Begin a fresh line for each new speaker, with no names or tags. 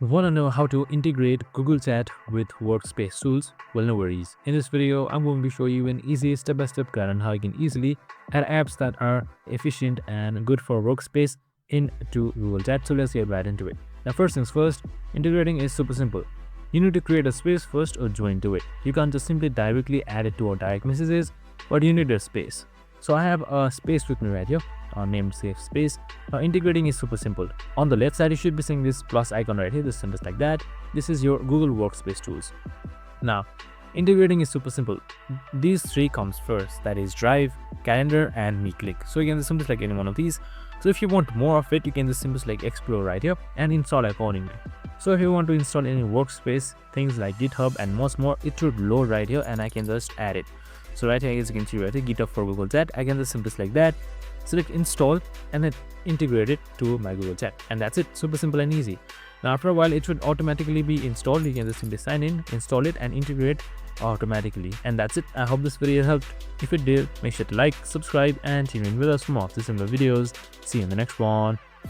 Want to know how to integrate Google Chat with Workspace tools? Well, no worries. In this video, I'm going to show you an easy step-by-step guide on how you can easily add apps that are efficient and good for Workspace into Google Chat. So let's get right into it. Now, first things first, integrating is super simple. You need to create a space first or join to it. You can't just simply directly add it to our direct messages, but you need a space. So I have a space with me right here, named Safe Space. Now integrating is super simple. On the left side, you should be seeing this plus icon right here, this symbol like that. This is your Google Workspace tools. Now, integrating is super simple. These three comes first, that is Drive, Calendar, and MeClick. So you can just simply select any one of these. So if you want more of it, you can just simply select Explore right here and install accordingly. So if you want to install any Workspace things like GitHub and much more, it should load right here and I can just add it. So right here, as you can see right here, GitHub for Google Chat. I can just simply select that, select install, and then integrate it to my Google Chat. And that's it, super simple and easy. Now after a while, it should automatically be installed. You can just simply sign in, install it, and integrate automatically. And that's it. I hope this video helped. If it did, make sure to like, subscribe, and tune in with us for more of the similar videos. See you in the next one.